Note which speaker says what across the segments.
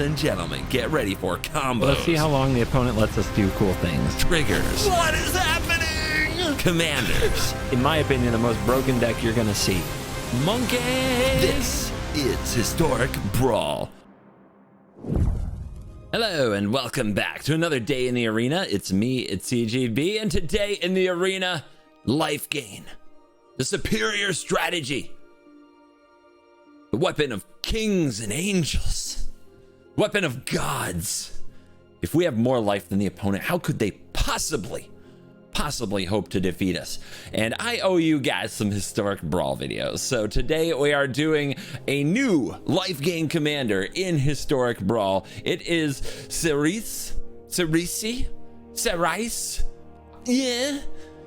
Speaker 1: Ladies and gentlemen, get ready for combos.
Speaker 2: Let's see how long the opponent lets us do cool things.
Speaker 1: Triggers. What is happening? Commanders.
Speaker 2: In my opinion, the most broken deck you're gonna see.
Speaker 1: Monkeys. This is Historic Brawl. Hello and welcome back to another day in the arena. It's me, it's CGB, and today in the arena, life gain. The superior strategy. The weapon of kings and angels. Weapon of gods. If we have more life than the opponent, how could they possibly hope to defeat us? And I owe you guys some Historic Brawl videos. So today we are doing a new life gain commander in Historic Brawl. It is Cerise. Yeah.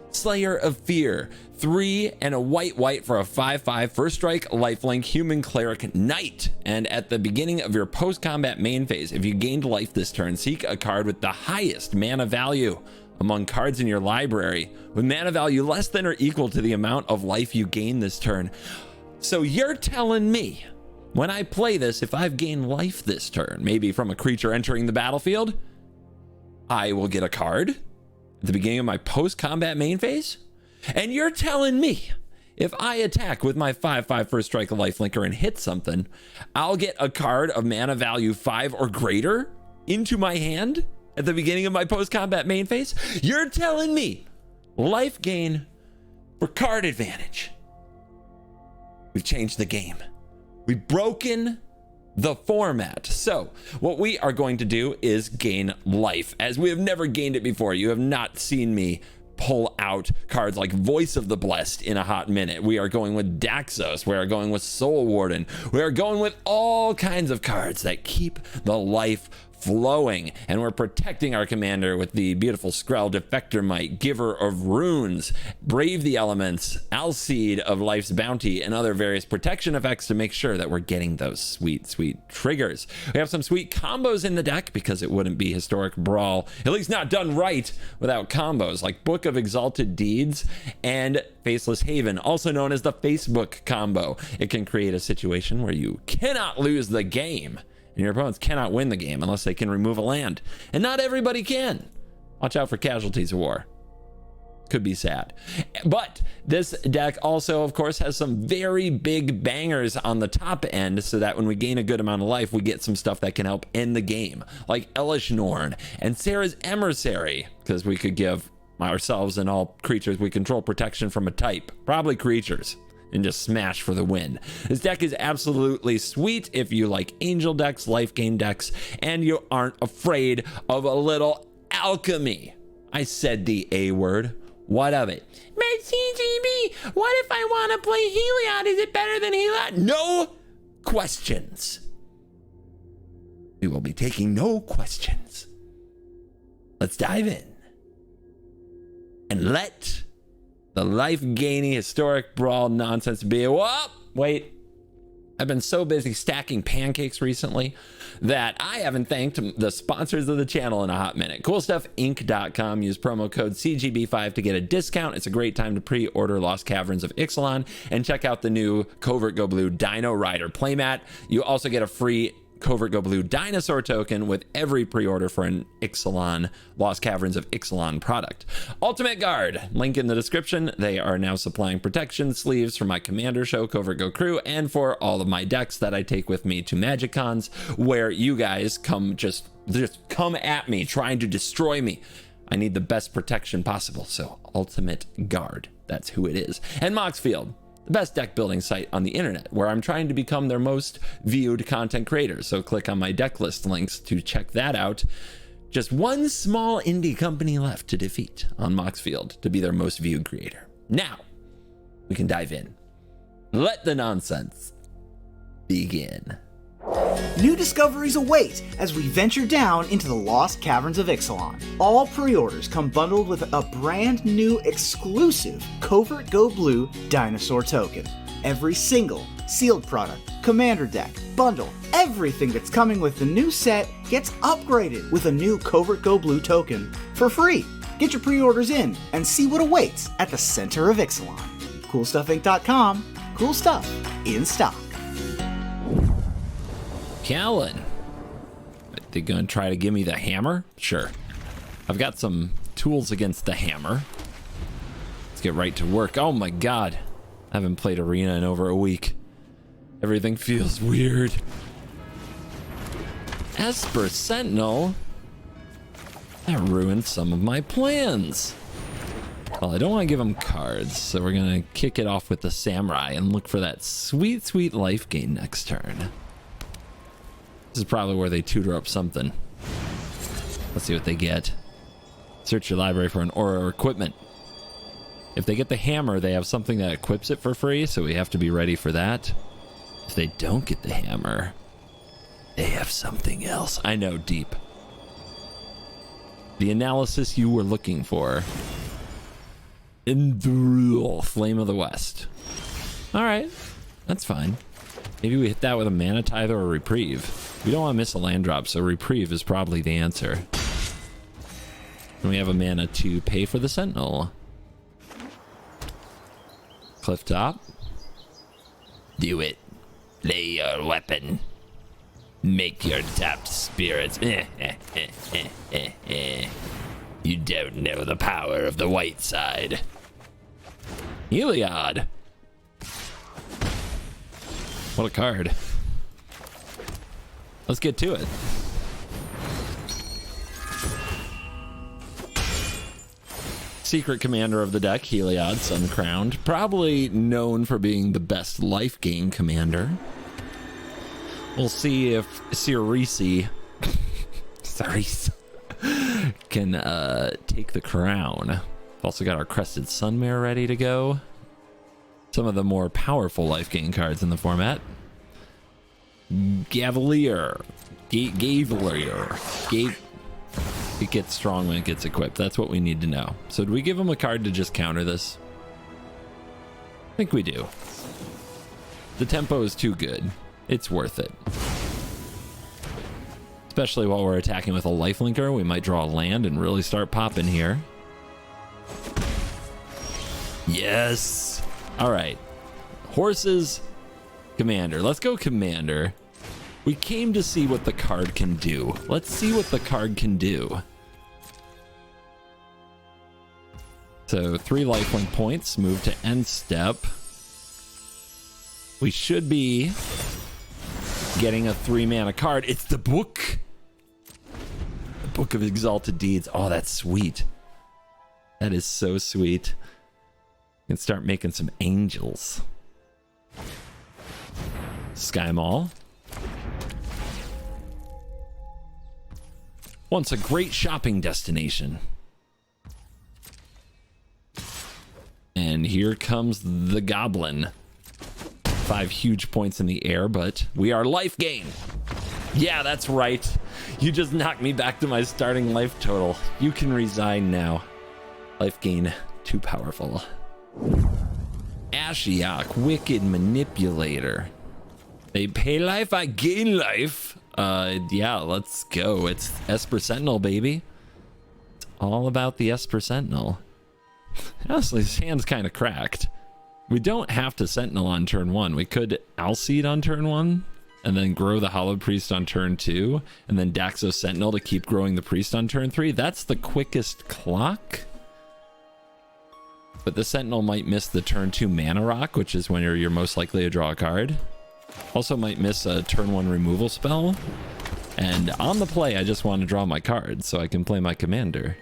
Speaker 1: Slayer of Fear. 3 and a white for a 5/5 first strike lifelink human cleric knight. And at the beginning of your post-combat main phase, if you gained life this turn, seek a card with the highest mana value among cards in your library with mana value less than or equal to the amount of life you gain this turn. So you're telling me when I play this, if I've gained life this turn, maybe from a creature entering the battlefield, I will get a card at the beginning of my post-combat main phase? And you're telling me if I attack with my 5/5 first strike lifelinker and hit something, I'll get a card of mana value 5 or greater into my hand at the beginning of my post-combat main phase? You're telling me life gain for card advantage. We've changed the game. We've broken the format. So what we are going to do is gain life as we have never gained it before. You have not seen me pull out cards like Voice of the Blessed in a hot minute. We are going with Daxos. We are going with Soul Warden. We are going with all kinds of cards that keep the life flowing, and we're protecting our commander with the beautiful Skrell Defector Might, Giver of Runes, Brave the Elements, Alseed of Life's Bounty, and other various protection effects to make sure that we're getting those sweet triggers. We have some sweet combos in the deck because it wouldn't be Historic Brawl, at least not done right, without combos like Book of Exalted Deeds and Faceless Haven, also known as the Facebook combo. It can create a situation where you cannot lose the game and your opponents cannot win the game unless they can remove a land. And not everybody can. Watch out for Casualties of War. Could be sad. But this deck also, of course, has some very big bangers on the top end so that when we gain a good amount of life, we get some stuff that can help end the game. Like Elish Norn and Sarah's Emissary, because we could give ourselves and all creatures we control protection from a type. Probably creatures. And just smash for the win. This deck is absolutely sweet if you like angel decks, life gain decks, and you aren't afraid of a little alchemy. I said the A word. What of it? But CGB, what if I want to play Heliod? Is it better than Heliod? No questions. We will be taking no questions. Let's dive in. And let the life-gaining Historic Brawl nonsense be. Whoa, wait. I've been so busy stacking pancakes recently that I haven't thanked the sponsors of the channel in a hot minute. CoolStuffInc.com. Use promo code CGB5 to get a discount. It's a great time to pre-order Lost Caverns of Ixalan and check out the new CovertGoBlue Dino Rider playmat. You also get a free CovertGoBlue Dinosaur token with every pre-order for an Ixalan Lost Caverns of Ixalan product. Ultimate Guard, link in the description. They are now supplying protection sleeves for my commander show, CovertGo Crew, and for all of my decks that I take with me to Magic Cons, where you guys come just come at me trying to destroy me. I need the best protection possible, so Ultimate Guard, that's who it is. And Moxfield, the best deck building site on the internet, where I'm trying to become their most viewed content creator. So click on my deck list links to check that out. Just one small indie company left to defeat on Moxfield to be their most viewed creator. Now we can dive in. Let the nonsense begin.
Speaker 3: New discoveries await as we venture down into the Lost Caverns of Ixalan. All pre-orders come bundled with a brand new exclusive CovertGoBlue Dinosaur token. Every single sealed product, commander deck, bundle, everything that's coming with the new set gets upgraded with a new CovertGoBlue token for free. Get your pre-orders in and see what awaits at the center of Ixalan. CoolStuffInc.com. Cool stuff in stock.
Speaker 1: Callan, They gonna try to give me the hammer? Sure. I've got some tools against the hammer. Let's get right to work. Oh my god. I haven't played Arena in over a week. Everything feels weird. Esper Sentinel? That ruined some of my plans. Well, I don't want to give him cards, so we're going to kick it off with the Samurai and look for that sweet, sweet life gain next turn. This is probably where they tutor up something. Let's see what they get. Search your library for an aura or equipment. If they get the hammer, they have something that equips it for free, so we have to be ready for that. If they don't get the hammer, they have something else. I know, deep. The analysis you were looking for. In the Flame of the West. Alright, that's fine. Maybe we hit that with a Mana Tithe or a Reprieve. We don't want to miss a land drop, so Reprieve is probably the answer. And we have a mana to pay for the Sentinel. Cliff top. Do it. Lay your weapon. Make your tapped spirits. You don't know the power of the white side. Heliod. What a card. Let's get to it. Secret commander of the deck, Heliod, Sun Crowned. Probably known for being the best life gain commander. We'll see if Cerise can take the crown. Also got our Crested Sunmare ready to go. Some of the more powerful life gain cards in the format. Gavalier. Gavalier. It gets strong when it gets equipped. That's what we need to know. So do we give him a card to just counter this? I think we do. The tempo is too good. It's worth it. Especially while we're attacking with a lifelinker, we might draw a land and really start popping here. Yes. All right. Horses, commander. Let's go commander. We came to see what the card can do. Let's see what the card can do. So 3 lifelink points. Move to end step. We should be getting a 3-mana card. It's the book. The Book of Exalted Deeds. Oh, that's sweet. That is so sweet. We can start making some angels. Sky Mall. Once a great shopping destination. And here comes the goblin. 5 huge points in the air, but we are life gain. Yeah, that's right. You just knocked me back to my starting life total. You can resign now. Life gain, too powerful. Ashiok, Wicked Manipulator. They pay life, I gain life. Yeah, let's go. It's Esper Sentinel, baby. It's all about the Esper Sentinel. Honestly, this hand's kind of cracked. We don't have to Sentinel on turn 1. We could Alseed on turn 1, and then grow the Hallowed Priest on turn 2, and then Daxos Sentinel to keep growing the Priest on turn 3. That's the quickest clock. But the Sentinel might miss the turn 2 Mana Rock, which is when you're most likely to draw a card. Also might miss a turn 1 removal spell. And on the play, I just want to draw my card so I can play my commander.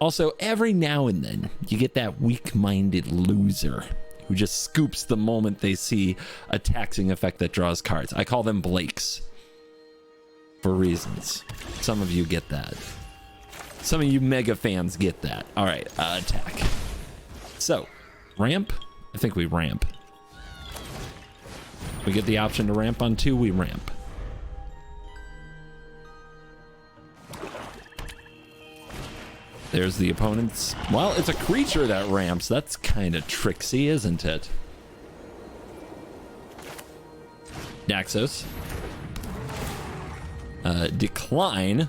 Speaker 1: Also, every now and then, you get that weak-minded loser who just scoops the moment they see a taxing effect that draws cards. I call them Blakes. For reasons. Some of you get that. Some of you mega fans get that. All right, attack. So, ramp? I think we ramp. We get the option to ramp on 2, we ramp. There's the opponent's... Well, it's a creature that ramps. That's kind of tricksy, isn't it? Daxos. Decline.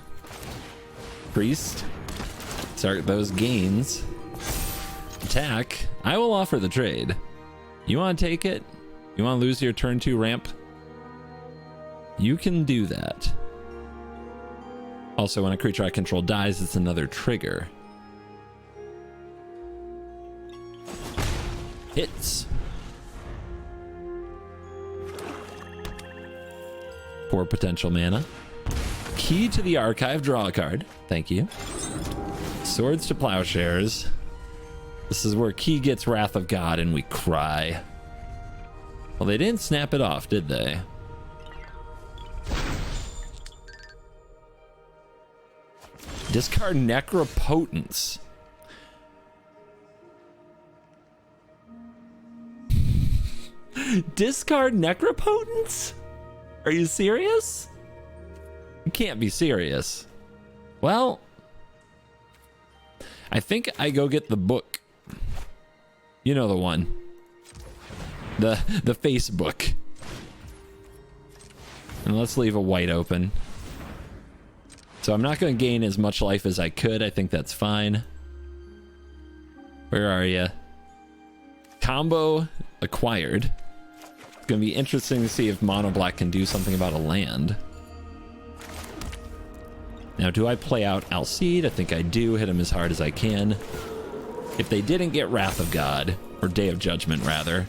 Speaker 1: Priest. Start those gains. Attack. I will offer the trade. You want to take it? You want to lose your turn 2 ramp? You can do that. Also, when a creature I control dies, it's another trigger. Hits. 4 potential mana. Key to the archive, draw a card. Thank you. Swords to Plowshares. This is where Key gets Wrath of God and we cry. Well, they didn't snap it off, did they? Discard Necropotence. Discard Necropotence? Are you serious? You can't be serious. Well, I think I go get the book. You know the one. The Facebook. And let's leave a white open. So I'm not going to gain as much life as I could. I think that's fine. Where are you? Combo acquired. It's going to be interesting to see if Monoblack can do something about a land. Now, do I play out Alcide? I think I do. Hit him as hard as I can. If they didn't get Wrath of God, or Day of Judgment, rather.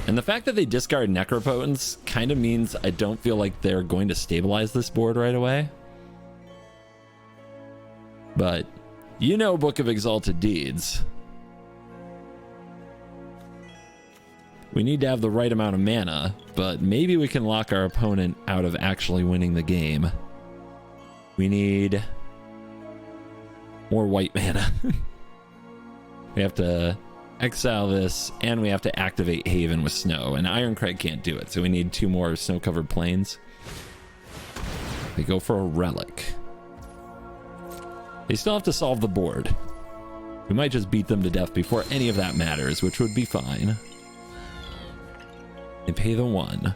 Speaker 1: And the fact that they discard Necropotence kind of means I don't feel like they're going to stabilize this board right away. But, you know Book of Exalted Deeds. We need to have the right amount of mana, but maybe we can lock our opponent out of actually winning the game. We need more white mana. We have to exile this, and we have to activate Haven with snow, and Ironcrag can't do it, so we need 2 more snow-covered plains. They go for a relic. They still have to solve the board. We might just beat them to death before any of that matters, which would be fine. They pay the 1.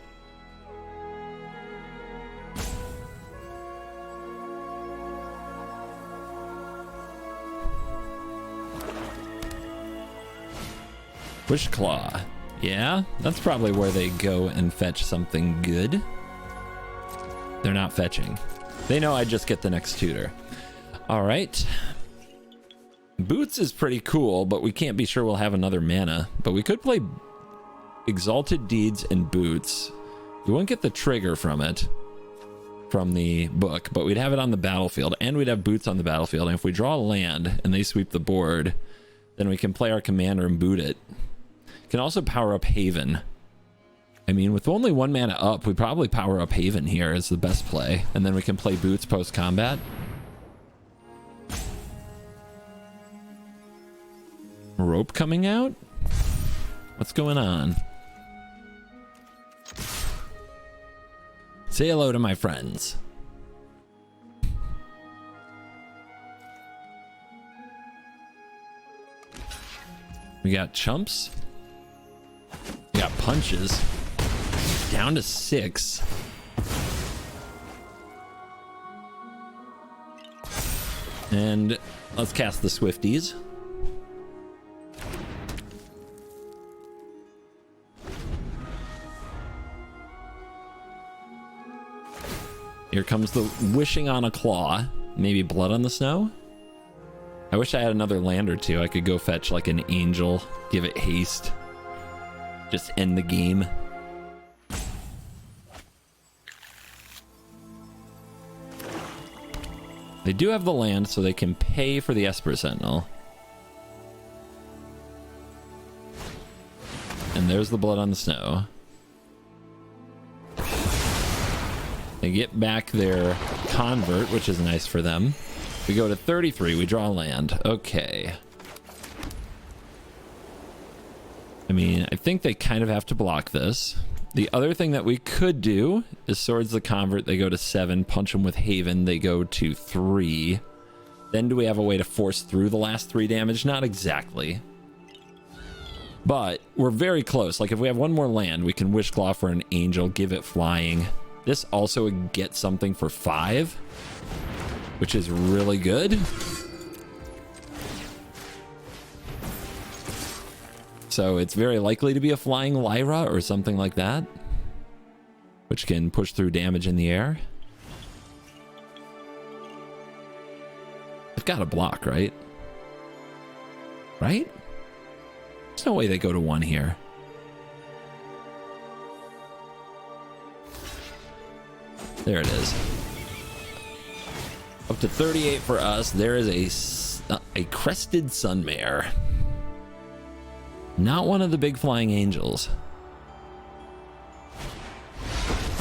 Speaker 1: Wishclaw. Yeah, that's probably where they go and fetch something good. They're not fetching. They know I just get the next tutor. All right. Boots is pretty cool, but we can't be sure we'll have another mana. But we could play Exalted Deeds and Boots. We won't get the trigger from it, from the book, but we'd have it on the battlefield, and we'd have Boots on the battlefield. And if we draw a land and they sweep the board, then we can play our commander and boot it. Can also power up Haven. I mean, with only 1 mana up, we probably power up Haven here as the best play, and then we can play Boots post-combat. Rope coming out? What's going on? Say hello to my friends. We got chumps. We got punches. Down to 6. And let's cast the Swifties. Here comes the Wishing on a Claw. Maybe Blood on the Snow? I wish I had another land or two. I could go fetch like an Angel, give it haste. Just end the game. They do have the land, so they can pay for the Esper Sentinel. And there's the Blood on the Snow. They get back their Convert, which is nice for them. We go to 33, we draw land. Okay. I mean, I think they kind of have to block this. The other thing that we could do is Swords the Convert. They go to 7, punch them with Haven. They go to 3. Then do we have a way to force through the last 3 damage? Not exactly. But we're very close. Like if we have 1 more land, we can Wishclaw for an Angel, give it flying. This also would get something for 5, which is really good. So it's very likely to be a flying Lyra or something like that, which can push through damage in the air. They've got a block, right? Right? There's no way they go to 1 here. There it is. Up to 38 for us. There is a crested sunmare. Not one of the big flying angels.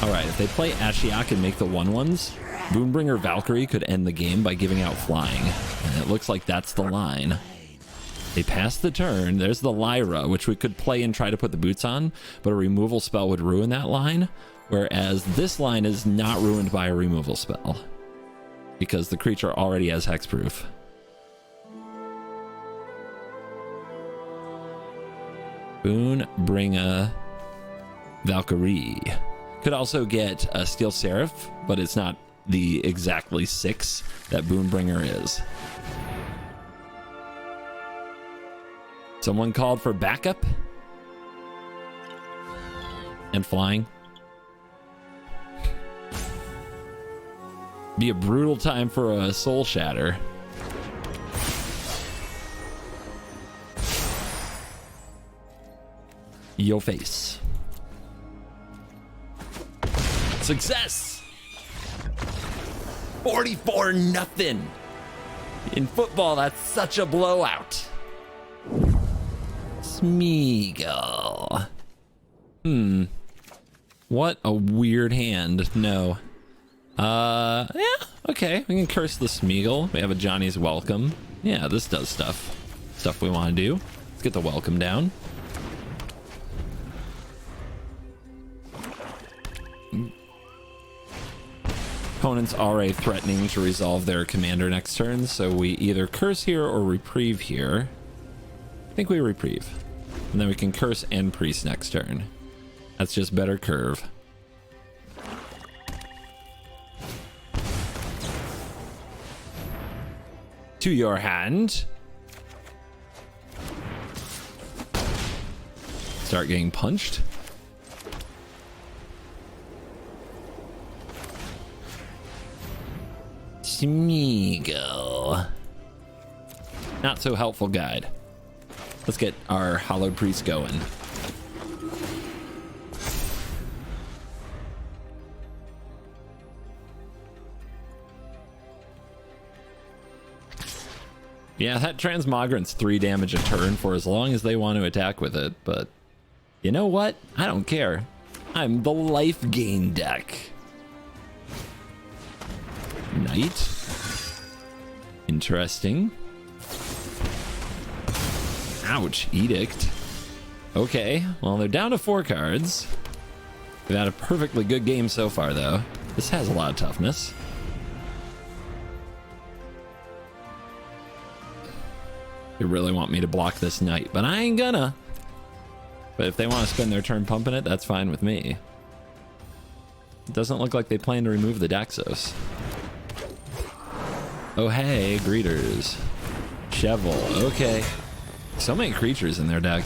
Speaker 1: All right, if they play Ashiok and make the 1/1s, Boombringer Valkyrie could end the game by giving out flying. And it looks like that's the line. They pass the turn. There's the Lyra, which we could play and try to put the boots on, but a removal spell would ruin that line. Whereas this line is not ruined by a removal spell because the creature already has hexproof. Boombringer Valkyrie. Could also get a Steel Seraph, but it's not the exactly 6 that Boombringer is. Someone called for backup and flying. Be a brutal time for a Soul Shatter. Yo face. Success! 44-0. In football, that's such a blowout. Smeagol. What a weird hand. No. Yeah, okay. We can curse the Smeagol. We have a Johnny's Welcome. Yeah, this does stuff. Stuff we want to do. Let's get the welcome down. Opponent's already threatening to resolve their commander next turn, so we either curse here or reprieve here. I think we reprieve. And then we can curse and priest next turn. That's just better curve. To your hand. Start getting punched. Smeagol. Not so helpful guide. Let's get our Hallowed Priest going. Yeah, that Transmogrant's 3 damage a turn for as long as they want to attack with it, but you know what? I don't care. I'm the life gain deck. Knight. Interesting. Ouch, Edict. Okay, well, they're down to 4 cards. We've had a perfectly good game so far, though. This has a lot of toughness. They really want me to block this Knight, but I ain't gonna. But if they want to spend their turn pumping it, that's fine with me. It doesn't look like they plan to remove the Daxos. Oh, hey, greeters. Cheval, okay. So many creatures in their deck.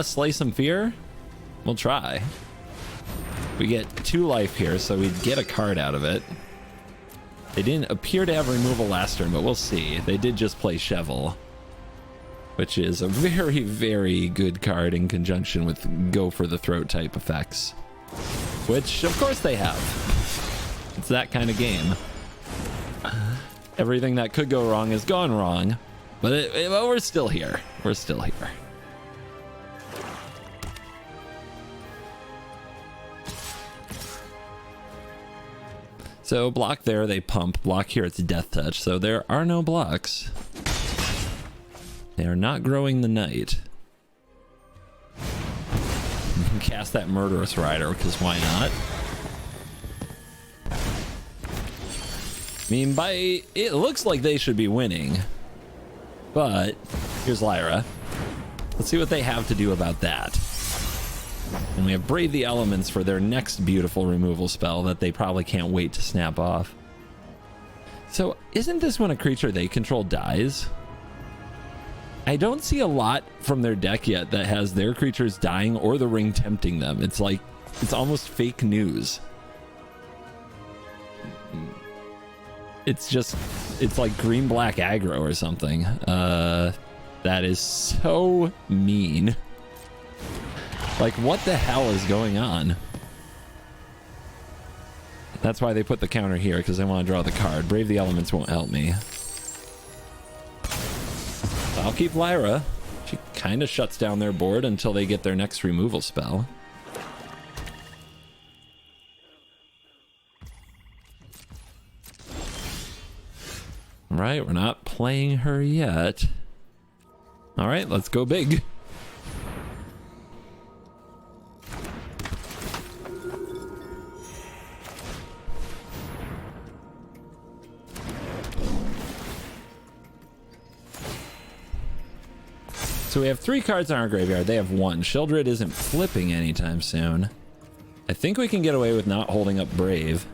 Speaker 1: Slay some fear? We'll try. We get 2 life here, so we'd get a card out of it. They didn't appear to have removal last turn, but we'll see. They did just play Cheval, which is a very, very good card in conjunction with Go for the Throat type effects, which, of course, they have. It's that kind of game. Everything that could go wrong has gone wrong, but we're still here. We're still here. So block there, they pump. Block here, it's Death Touch. So there are no blocks. They are not growing the Knight. Cast that Murderous Rider, because why not? I mean, it looks like they should be winning. But here's Lyra. Let's see what they have to do about that. And we have Brave the Elements for their next beautiful removal spell that they probably can't wait to snap off. So isn't this when a creature they control dies? I don't see a lot from their deck yet that has their creatures dying or the ring tempting them. It's like, it's almost fake news. It's like green black aggro or something. That is so mean. Like, what the hell is going on? That's why they put the counter here, because they want to draw the card. Brave the Elements won't help me. I'll keep Lyra. She kind of shuts down their board until they get their next removal spell. Right, we're not playing her yet. All right, let's go big. So we have 3 cards in our graveyard. They have 1. Sheoldred isn't flipping anytime soon. I think we can get away with not holding up Brave.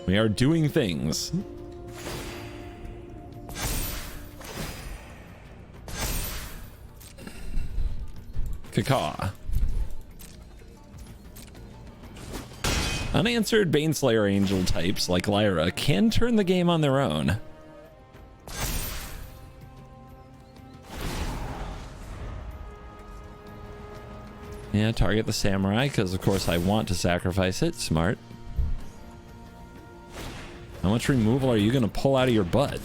Speaker 1: We are doing things. Cacaw. Unanswered Baneslayer Angel types like Lyra can turn the game on their own. Yeah, target the Samurai, because of course I want to sacrifice it. Smart. How much removal are you going to pull out of your butt?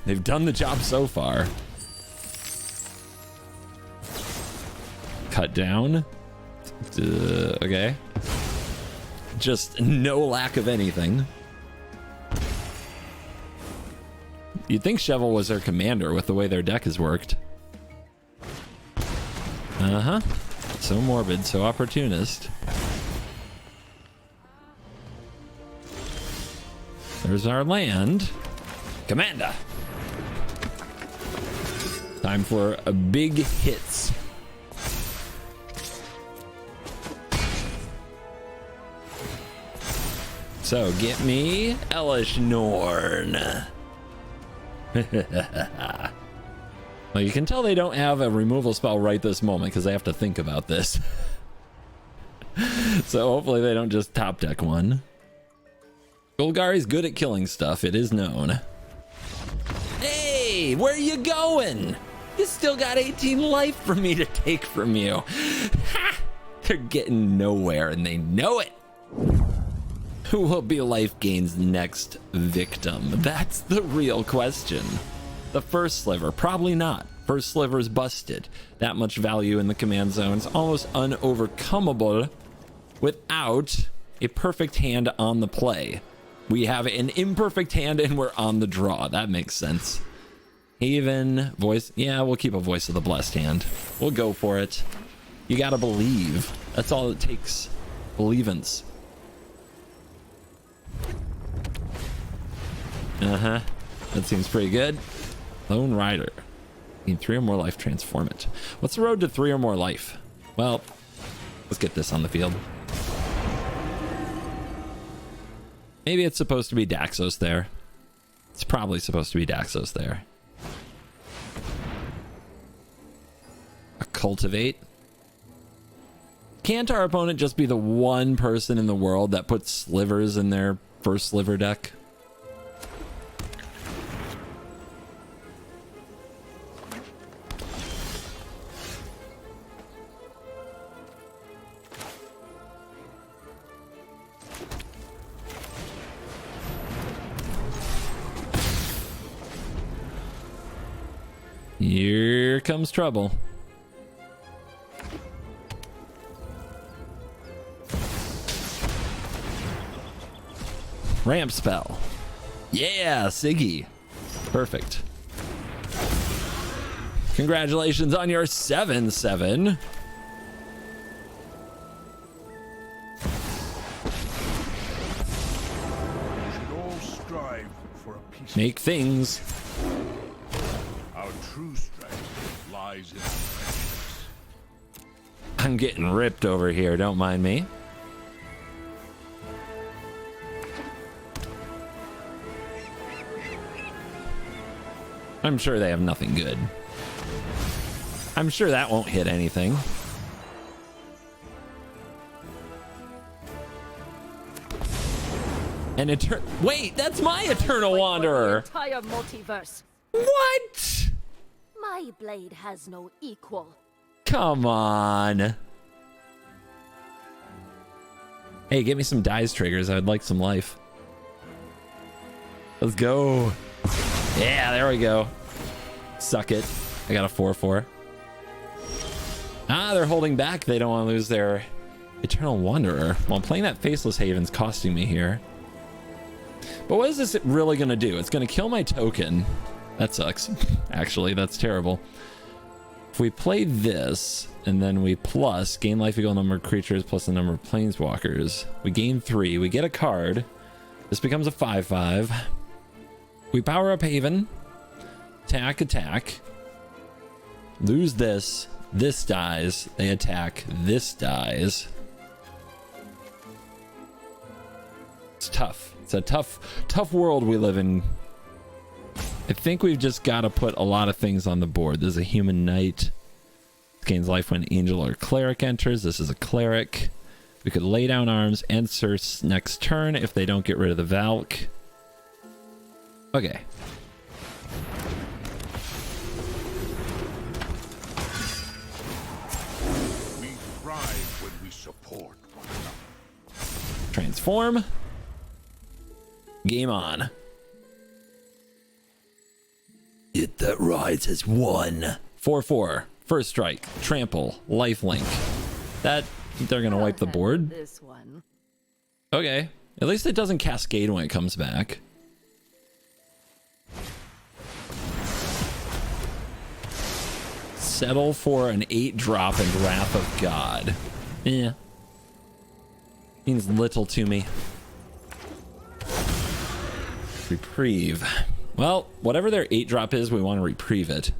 Speaker 1: They've done the job so far. Cut down. Okay. Just no lack of anything. You'd think Shovel was their commander with the way their deck has worked. Uh-huh. So morbid, so opportunist. There's our land. Commander! Time for a big hits. So, get me Elish Norn. Well, you can tell they don't have a removal spell right this moment because they have to think about this. So hopefully they don't just top deck one. Golgari's good at killing stuff, it is known. Hey, where you going? You still got 18 life for me to take from you. Ha! They're getting nowhere and they know it. Who will be Life Gain's next victim? That's the real question. The First Sliver, probably not. First Sliver's busted. That much value in the command zone's almost unovercomable without a perfect hand on the play. We have an imperfect hand and we're on the draw. That makes sense. Haven, voice. Yeah, we'll keep a Voice of the Blessed hand. We'll go for it. You gotta believe. That's all it takes. Believance. Uh-huh. That seems pretty good. Lone Rider. Need 3 or more life, transform it. What's the road to 3 or more life? Well, let's get this on the field. Maybe it's supposed to be Daxos there. It's probably supposed to be Daxos there. A Cultivate. Can't our opponent just be the one person in the world that puts slivers in their First Sliver deck? Here comes trouble. Ramp spell. Yeah, Siggy. Perfect. Congratulations on your 7/7. Make things.
Speaker 4: Our true strength lies in our friendships.
Speaker 1: I'm getting ripped over here, don't mind me. I'm sure they have nothing good. I'm sure that won't hit anything. An wait, that's my Eternal Wanderer.
Speaker 5: Entire multiverse.
Speaker 1: What?
Speaker 5: My blade has no equal.
Speaker 1: Come on. Hey, get me some dies triggers. I'd like some life. Let's go. Yeah, there we go. Suck it. I got a 4/4. Ah, they're holding back. They don't want to lose their Eternal Wanderer. Well, playing that Faceless Haven's costing me here. But what is this really going to do? It's going to kill my token. That sucks. Actually, that's terrible. If we play this, and then we plus gain life equal number of creatures plus the number of planeswalkers, we gain 3. We get a card. This becomes a 5/5. We power up Haven. Attack, attack. Lose this. This dies. They attack. This dies. It's tough. It's a tough world we live in. I think we've just got to put a lot of things on the board. There's a human knight. Gains life when angel or cleric enters. This is a cleric. We could lay down arms and Circe next turn if they don't get rid of the Valk. Okay.
Speaker 4: We thrive when we support one another.
Speaker 1: Transform. Game on. It that rides has won. 4/4. First strike. Trample. Lifelink. That they're gonna wipe the board.
Speaker 5: This one.
Speaker 1: Okay. At least it doesn't cascade when it comes back. Settle for an 8-drop and Wrath of God. Yeah. Means little to me. Reprieve. Well, whatever their 8-drop is, we want to reprieve it.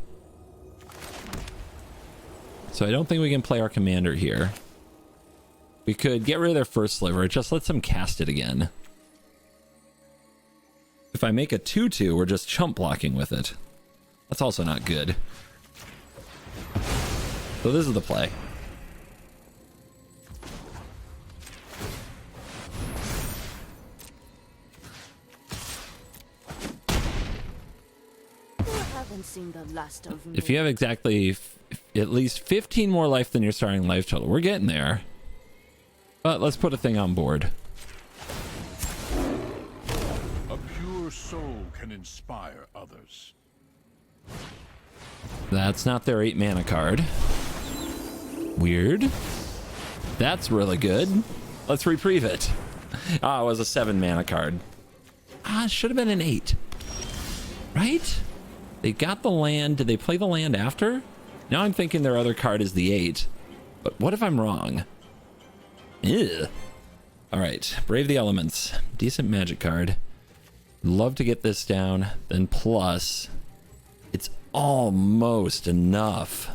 Speaker 1: So I don't think we can play our commander here. We could get rid of their First Sliver. It just lets them cast it again. If I make a 2/2, we're just chump blocking with it. That's also not good. So this is the play.
Speaker 5: Seen the last of me.
Speaker 1: If you have exactly at least 15 more life than your starting life total, we're getting there. But let's put a thing on board.
Speaker 4: A pure soul can inspire others.
Speaker 1: That's not their 8 mana card. Weird. That's really good. Let's reprieve it. Ah, it was a 7 mana card. Ah, it should have been an 8. Right? They got the land. Did they play the land after? Now I'm thinking their other card is the 8. But what if I'm wrong? Ew. All right. Brave the Elements. Decent magic card. Love to get this down. Then plus, it's almost enough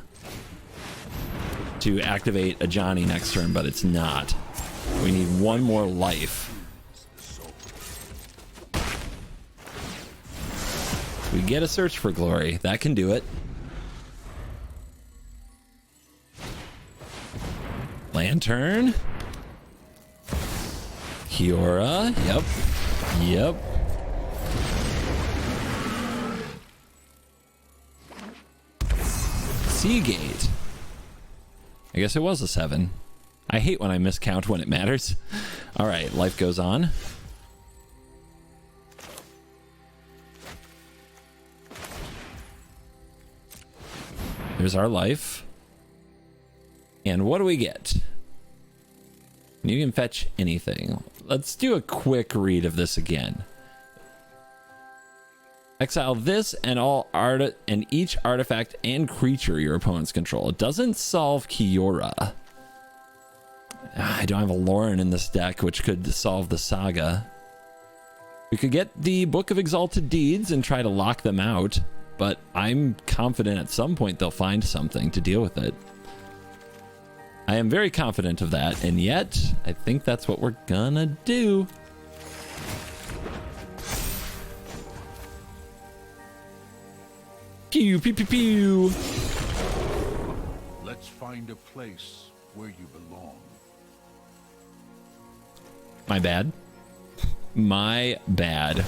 Speaker 1: to activate a Johnny next turn, but it's not. We need one more life. We get a Search for Glory. That can do it. Lantern. Kiora. Yep. Yep. Seagate. I guess it was a 7. I hate when I miscount when it matters. All right, life goes on. There's our life. And what do we get? You can fetch anything. Let's do a quick read of this again. Exile this and each artifact and creature your opponents control. It doesn't solve Kiora. I don't have a Lauren in this deck, which could solve the saga. We could get the Book of Exalted Deeds and try to lock them out, but I'm confident at some point they'll find something to deal with it. I am very confident of that, and yet I think that's what we're gonna do. Pew, pew, pew, pew.
Speaker 4: Let's find a place where you belong.
Speaker 1: My bad. My bad.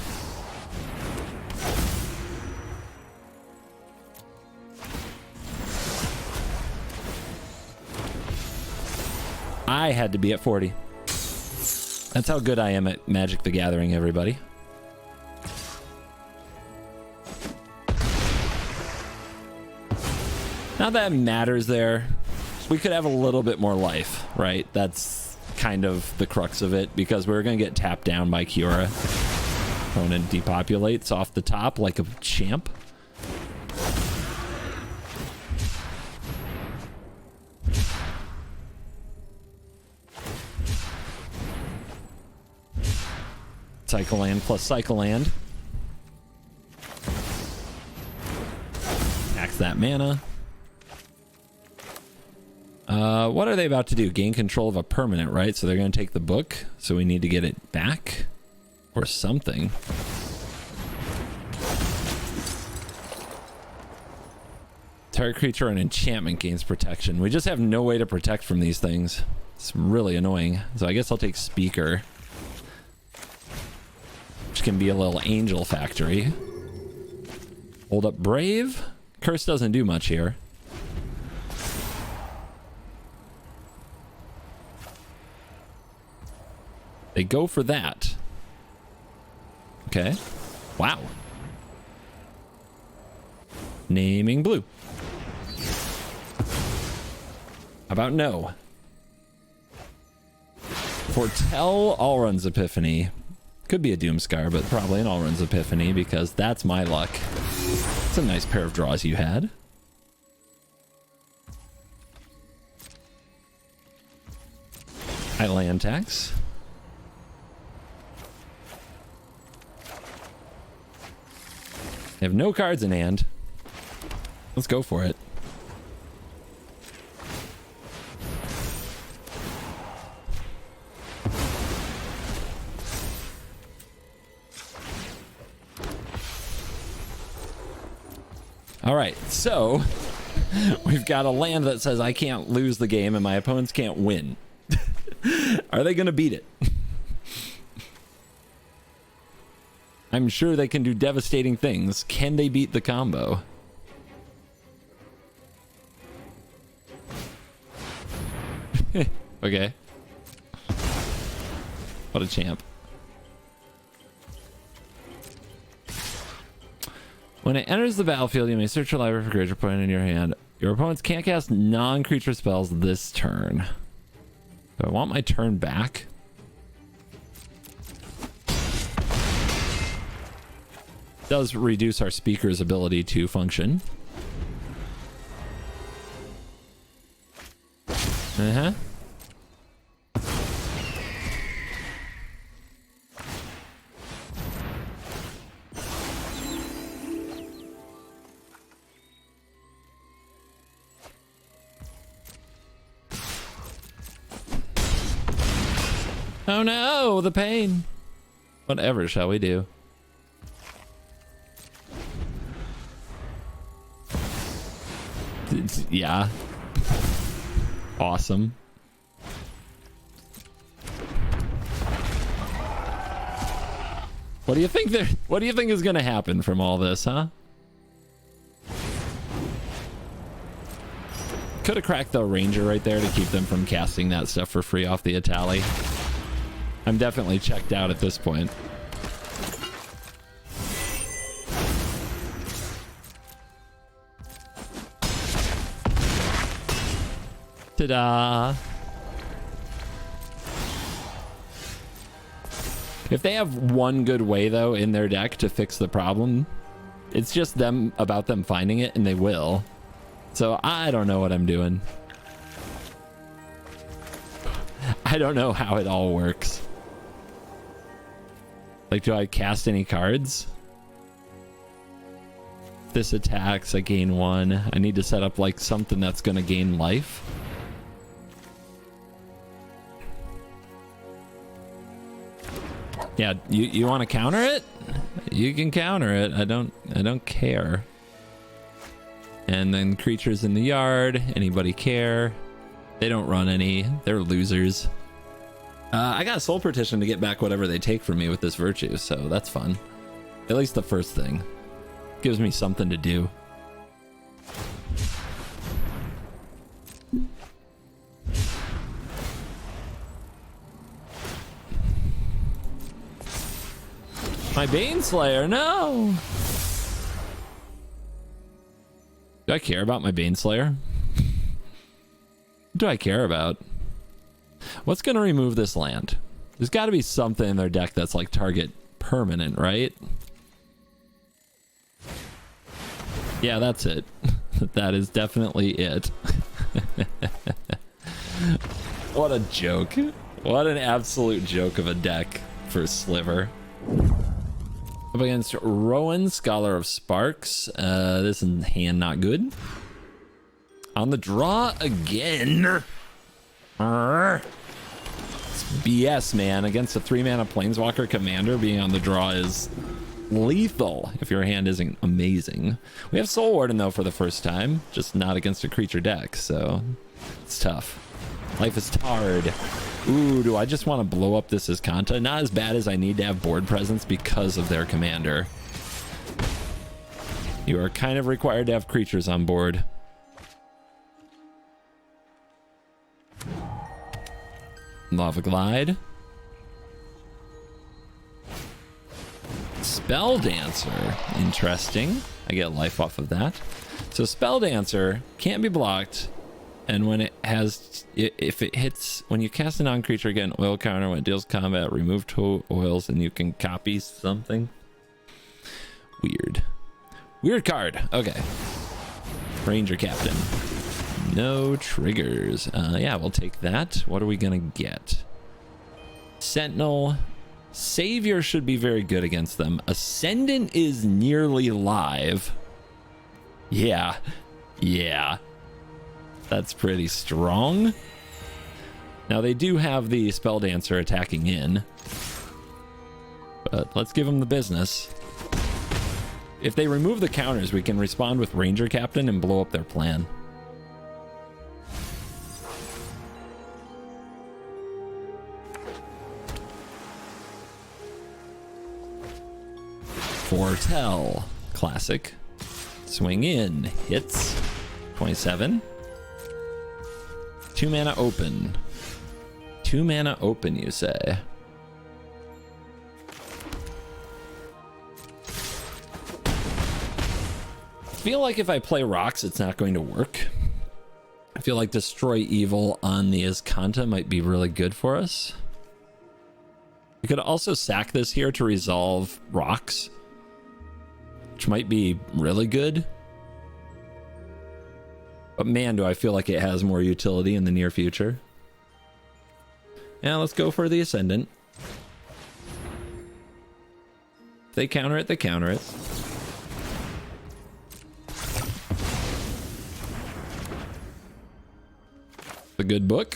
Speaker 1: I had to be at 40. That's how good I am at Magic the Gathering, everybody. Not that it matters there. We could have a little bit more life, right? That's kind of the crux of it, because we're going to get tapped down by Kiora. Opponent depopulates off the top like a champ. Cycle land plus cycle land. Axe that mana. What are they about to do? Gain control of a permanent, right? So they're going to take the book. So we need to get it back or something. Target creature and enchantment gains protection. We just have no way to protect from these things. It's really annoying. So I guess I'll take Speaker, which can be a little angel factory. Hold up Brave. Curse doesn't do much here. They go for that. Okay. Wow. Naming blue. How about no? Foretell Allrun's Epiphany. Could be a Doomscar, but probably an Allrun's Epiphany, because that's my luck. It's a nice pair of draws you had. I land tax. They have no cards in hand. Let's go for it. All right, so we've got a land that says I can't lose the game and my opponents can't win. Are they going to beat it? I'm sure they can do devastating things. Can they beat the combo? Okay. What a champ. When it enters the battlefield, you may search your library for creature point in your hand. Your opponents can't cast non-creature spells this turn. Do I want my turn back? Does reduce our speaker's ability to function. Uh-huh. Oh no, the pain. Whatever shall we do? Yeah. Awesome. What do you think there? What do you think is going to happen from all this, huh? Could have cracked the Ranger right there to keep them from casting that stuff for free off the Itali. I'm definitely checked out at this point. Ta-da! If they have one good way, though, in their deck to fix the problem, it's just them about them finding it, and they will. So I don't know what I'm doing. I don't know how it all works. Like, do I cast any cards? If this attacks, I gain 1. I need to set up like something that's gonna gain life. Yeah, you want to counter it? You can counter it. I don't care. And then creatures in the yard. Anybody care? They don't run any. They're losers. I got a soul partition to get back whatever they take from me with this virtue, so that's fun. At least the first thing. Gives me something to do. My Baneslayer, no! Do I care about my Baneslayer? What do I care about? What's gonna remove this land? There's gotta be something in their deck that's like target permanent, right? Yeah, that's it. That is definitely it. What a joke. What an absolute joke of a deck for Sliver. Up against Rowan, Scholar of Sparks. This in hand not good. On the draw again. It's BS, man. Against a 3-mana Planeswalker Commander, being on the draw is lethal if your hand isn't amazing. We have Soul Warden, though, for the first time. Just not against a creature deck, so it's tough. Life is hard. Ooh, do I just want to blow up this Azcanta? Not as bad as I need to have board presence because of their commander. You are kind of required to have creatures on board. Lava Glide. Spell Dancer. Interesting. I get life off of that. So Spell Dancer can't be blocked. And when it has, if it hits, when you cast a non-creature, get an oil counter. When it deals combat, remove 2 oils and you can copy something. Weird. Weird card. Okay. Ranger Captain. No triggers. Yeah, we'll take that. What are we gonna get? Sentinel. Savior should be very good against them. Ascendant is nearly live. Yeah. Yeah. That's pretty strong. Now they do have the Spell Dancer attacking in. But let's give them the business. If they remove the counters, we can respond with Ranger Captain and blow up their plan. Foretell. Classic. Swing in. Hits. 27. 2 mana open. 2 mana open, you say? I feel like if I play rocks, it's not going to work. I feel like Destroy Evil on the Azcanta might be really good for us. We could also sack this here to resolve rocks, which might be really good. But man, do I feel like it has more utility in the near future. Yeah, let's go for the Ascendant. If they counter it, they counter it. A good book.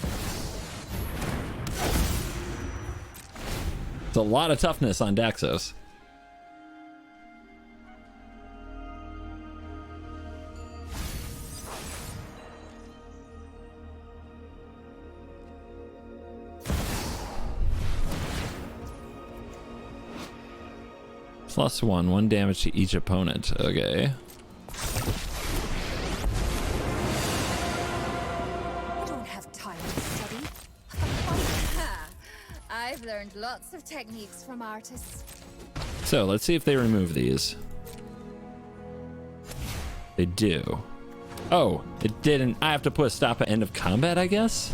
Speaker 1: It's a lot of toughness on Daxos. +1, 1 damage to each opponent. Okay.
Speaker 6: I don't have time to study. I've learned lots of techniques from artists.
Speaker 1: So let's see if they remove these. They do. Oh, it didn't. I have to put a stop at end of combat, I guess?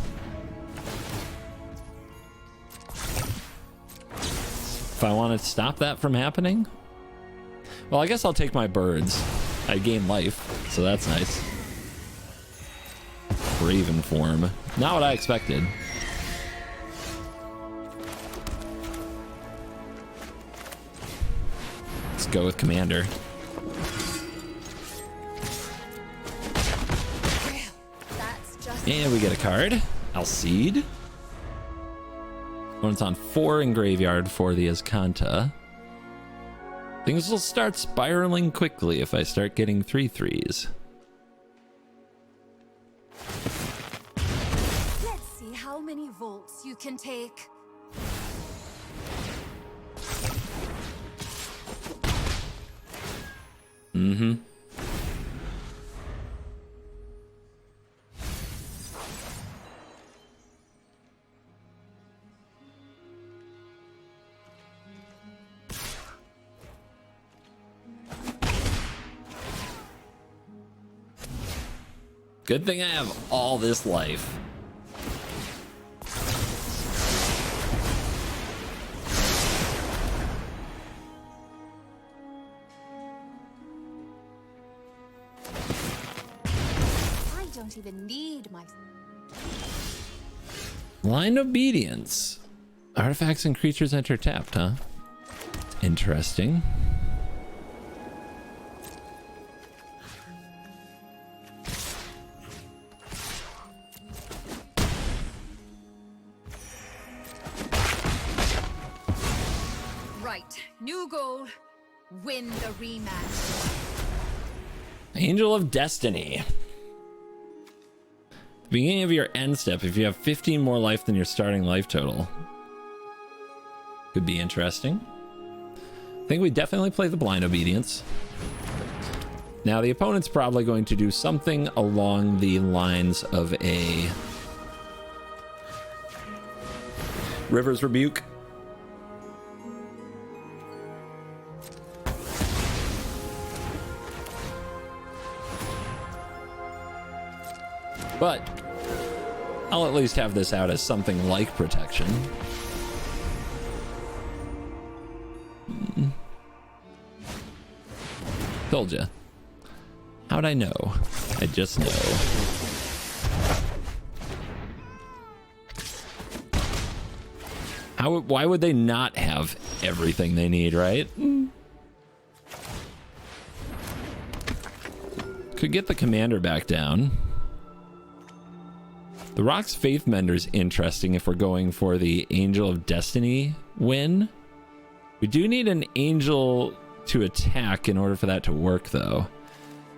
Speaker 1: If I want to stop that from happening? Well, I guess I'll take my birds. I gain life, so that's nice. Raven form. Not what I expected. Let's go with Commander. And we get a card. Alcide. When it's on 4 in graveyard for the Azcanta. Things will start spiraling quickly if I start getting 3/3s.
Speaker 6: Let's see how many volts you can take.
Speaker 1: Mm-hmm. Good thing I have all this life.
Speaker 6: I don't even need my...
Speaker 1: Blind obedience. Artifacts and creatures enter tapped, huh? Interesting.
Speaker 6: Right. New goal. Win the rematch.
Speaker 1: Angel of Destiny. Beginning of your end step, if you have 15 more life than your starting life total. Could be interesting. I think we definitely play the blind obedience. Now the opponent's probably going to do something along the lines of a River's Rebuke. But I'll at least have this out as something like protection. Told ya. How'd I know? I just know. Why would they not have everything they need, right? Could get the commander back down. The Rock's Faith Mender's interesting if we're going for the Angel of Destiny win. We do need an angel to attack in order for that to work, though.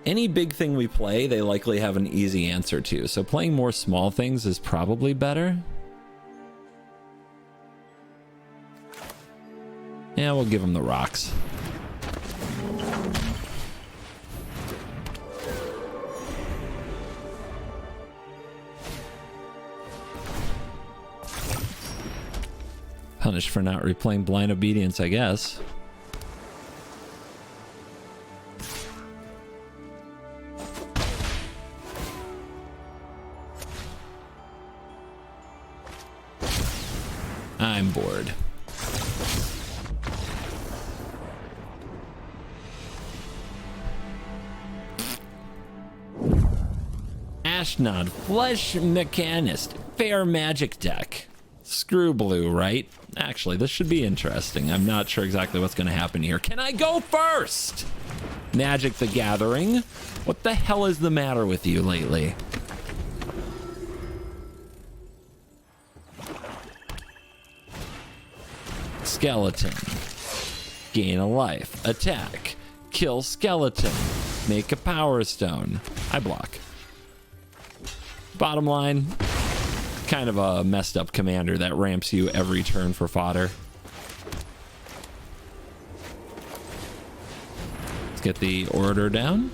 Speaker 1: Any big thing we play, they likely have an easy answer to. So playing more small things is probably better. Yeah, we'll give them the rocks. Punished for not replaying Blind Obedience, I guess. I'm bored. Ashnod, Flesh Mechanist, Fair Magic deck. Screw blue, right? Actually, this should be interesting. I'm not sure exactly what's going to happen here. Can I go first? Magic the Gathering. What the hell is the matter with you lately? Skeleton. Gain a life. Attack. Kill skeleton. Make a power stone. I block. Bottom line, kind of a messed up commander that ramps you every turn for fodder. Let's get the order down.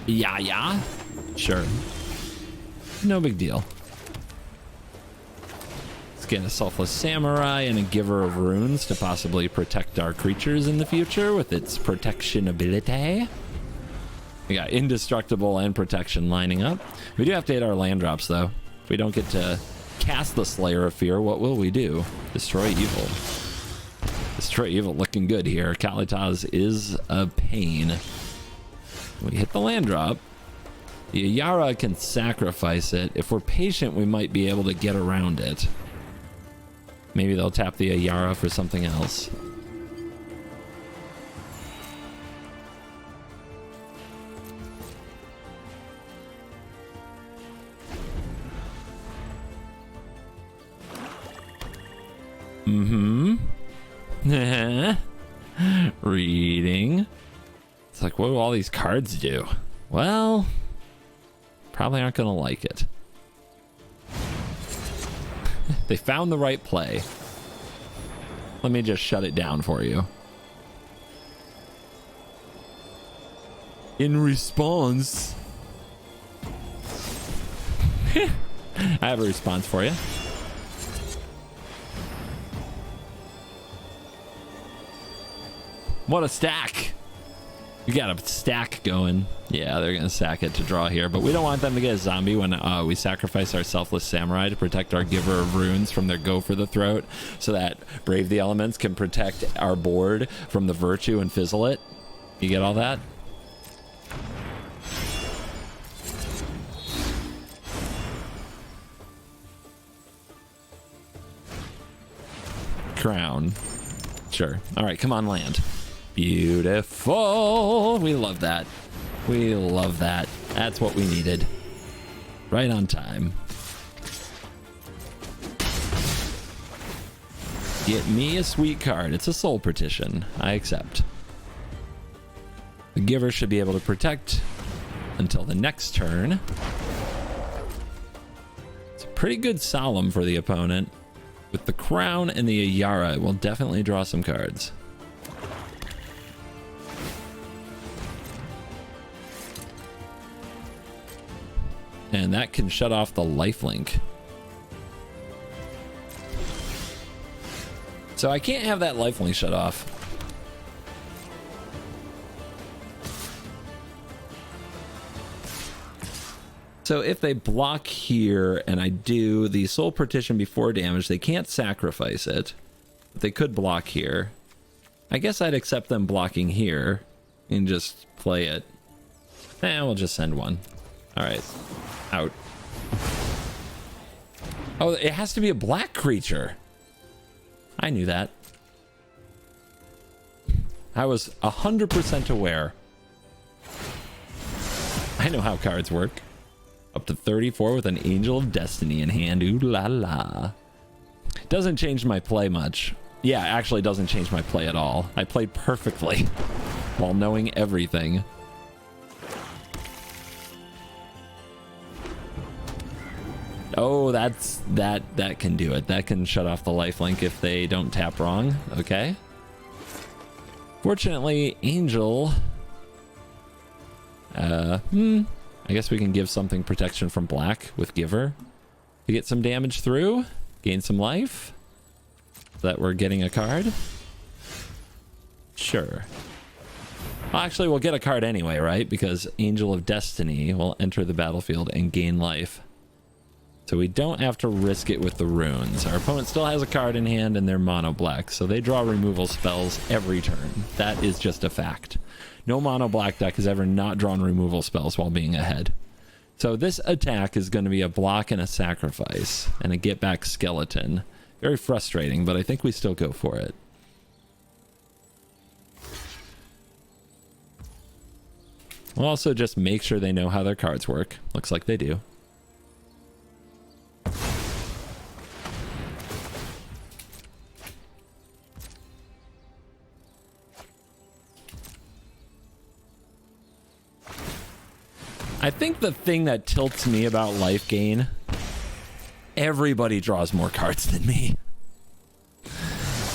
Speaker 1: Yeah. Sure. No big deal. Let's get a Selfless Samurai and a Giver of Runes to possibly protect our creatures in the future with its protection ability. We got Indestructible and Protection lining up. We do have to hit our land drops, though. If we don't get to cast the Slayer of Fear, what will we do? Destroy Evil. Destroy Evil looking good here. Kalitas is a pain. We hit the land drop. The Ayara can sacrifice it. If we're patient, we might be able to get around it. Maybe they'll tap the Ayara for something else. Reading. It's like, what do all these cards do? Well, probably aren't gonna like it. They found the right play. Let me just shut it down for you. In response, I have a response for you. What a stack. We got a stack going. Yeah, they're gonna sack it to draw here, but we don't want them to get a zombie when we sacrifice our selfless samurai to protect our giver of runes from their go for the throat, so that Brave the Elements can protect our board from the virtue and fizzle it. You get all that? Crown. Sure. All right, come on, land. Beautiful. We love that. We love that. That's what we needed. Right on time. Get me a sweet card. It's a soul partition. I accept. The giver should be able to protect until the next turn. It's a pretty good solemn for the opponent. With the crown and the Ayara, we'll definitely draw some cards. And that can shut off the lifelink. So I can't have that lifelink shut off. So if they block here and I do the soul partition before damage, they can't sacrifice it. But they could block here. I guess I'd accept them blocking here and just play it. We'll just send one. All right. Out. Oh, it has to be a black creature. I knew that. I was 100% aware. I know how cards work. Up to 34 with an Angel of Destiny in hand. Ooh la la. Doesn't change my play much. Yeah, actually doesn't change my play at all. I played perfectly while knowing everything. Oh, that can do it. That can shut off the lifelink if they don't tap wrong. Okay. Fortunately, Angel. I guess we can give something protection from black with Giver to get some damage through, gain some life. So that we're getting a card. Sure. Well, actually, we'll get a card anyway, right? Because Angel of Destiny will enter the battlefield and gain life. So we don't have to risk it with the runes. Our opponent still has a card in hand and they're Monoblack, so they draw removal spells every turn. That is just a fact. No Monoblack deck has ever not drawn removal spells while being ahead. So this attack is going to be a block and a sacrifice and a get back skeleton. Very frustrating, but I think we still go for it. We'll also just make sure they know how their cards work. Looks like they do. I think the thing that tilts me about life gain, everybody draws more cards than me.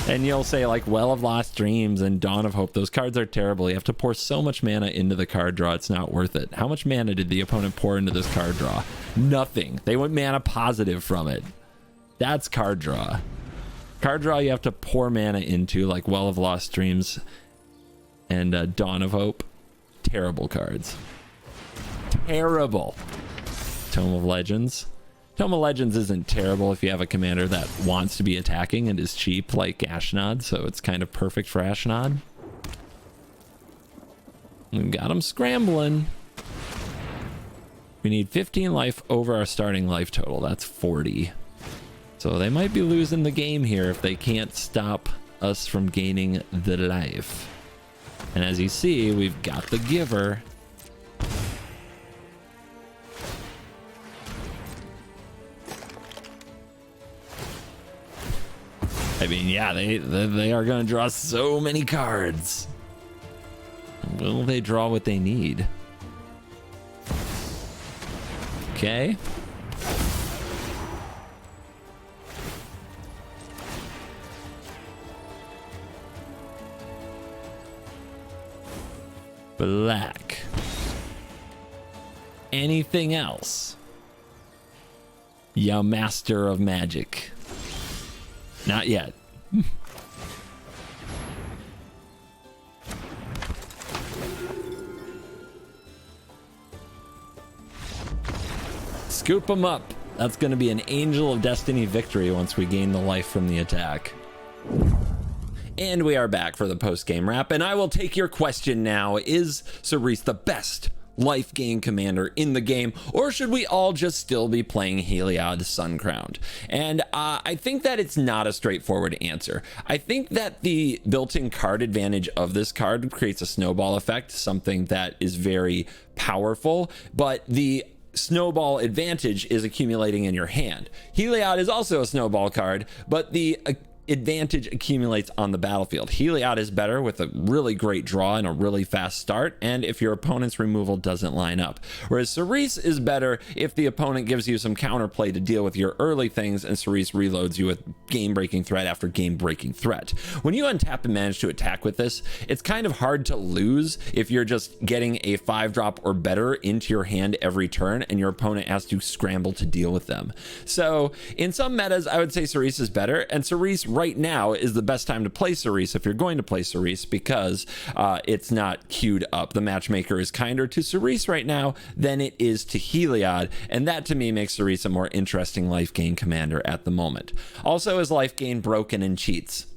Speaker 1: And you'll say like Well of Lost Dreams and Dawn of Hope, those cards are terrible. You have to pour so much mana into the card draw, it's not worth it. How much mana did the opponent pour into this card draw? Nothing. They went mana positive from it. That's card draw. Card draw you have to pour mana into, like Well of Lost Dreams and Dawn of Hope. Terrible cards. Terrible. Tome of Legends. Tome of Legends isn't terrible if you have a commander that wants to be attacking and is cheap like Ashnod, so it's kind of perfect for Ashnod. We've got him scrambling. We need 15 life over our starting life total. That's 40. So they might be losing the game here if they can't stop us from gaining the life. And as you see, we've got the Giver. I mean, yeah, they are going to draw so many cards. Will they draw what they need? Okay. Black. Anything else? Ya master of magic. Not yet. Scoop them up. That's going to be an Angel of Destiny victory once we gain the life from the attack. And we are back for the post-game wrap, and I will take your question now. Is Cerise the best life gain commander in the game, or should we all just still be playing Heliod Suncrowned? And I think that it's not a straightforward answer. I think that the built-in card advantage of this card creates a snowball effect, something that is very powerful, but the snowball advantage is accumulating in your hand. Heliod is also a snowball card, but the advantage accumulates on the battlefield. Heliod is better with a really great draw and a really fast start, and if your opponent's removal doesn't line up. Whereas Cerise is better if the opponent gives you some counterplay to deal with your early things, and Cerise reloads you with game-breaking threat after game-breaking threat. When you untap and manage to attack with this, it's kind of hard to lose if you're just getting a 5-drop or better into your hand every turn, and your opponent has to scramble to deal with them. So in some metas, I would say Cerise is better, and Cerise right now is the best time to play Cerise if you're going to play Cerise, because it's not queued up. The matchmaker is kinder to Cerise right now than it is to Heliod, and that to me makes Cerise a more interesting life gain commander at the moment. Also, is life gain broken and cheats?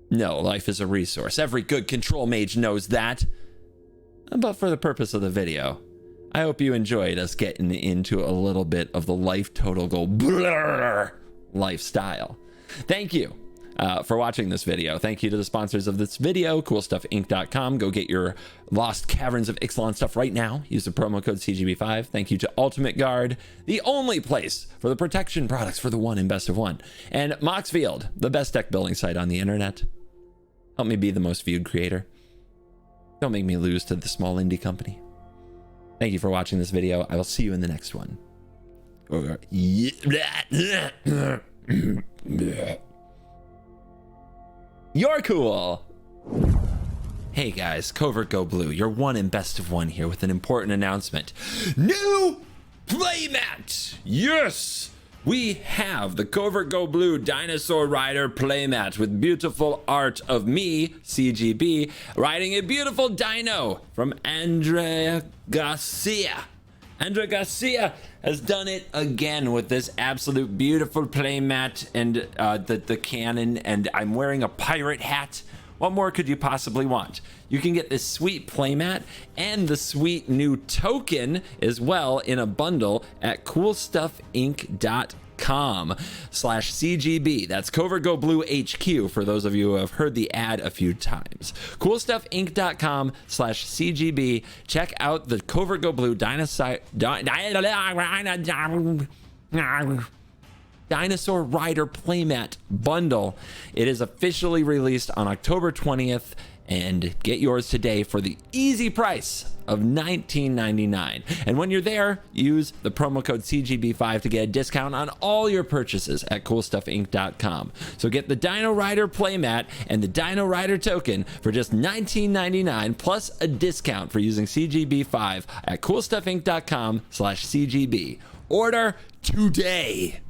Speaker 1: No, life is a resource. Every good control mage knows that. But for the purpose of the video, I hope you enjoyed us getting into a little bit of the life total goal lifestyle. Thank you for watching this video. Thank you to the sponsors of this video, CoolStuffInc.com. Go get your Lost Caverns of Ixalan stuff right now. Use the promo code CGB5. Thank you to Ultimate Guard, the only place for the protection products for the one in best of one. And Moxfield, the best deck building site on the internet. Help me be the most viewed creator. Don't make me lose to the small indie company. Thank you for watching this video. I will see you in the next one. You're cool. Hey guys, CovertGoBlue, your one and best of one here with an important announcement. New playmat! Yes! We have the CovertGoBlue Dinosaur Rider playmat with beautiful art of me, CGB, riding a beautiful dino from Andrea Garcia. Andrea Garcia has done it again with this absolute beautiful playmat and the cannon, and I'm wearing a pirate hat. What more could you possibly want? You can get this sweet playmat and the sweet new token as well in a bundle at coolstuffinc.com/CGB. That's CovertGoBlue HQ for those of you who have heard the ad a few times. Coolstuffinc.com/CGB. Check out the CovertGoBlue Dinosaur Rider playmat bundle. It is officially released on October 20th, and get yours today for the easy price of $19.99. And when you're there, use the promo code CGB5 to get a discount on all your purchases at coolstuffinc.com. So get the Dino Rider playmat and the Dino Rider token for just $19.99 plus a discount for using CGB5 at coolstuffinc.com/CGB. Order today.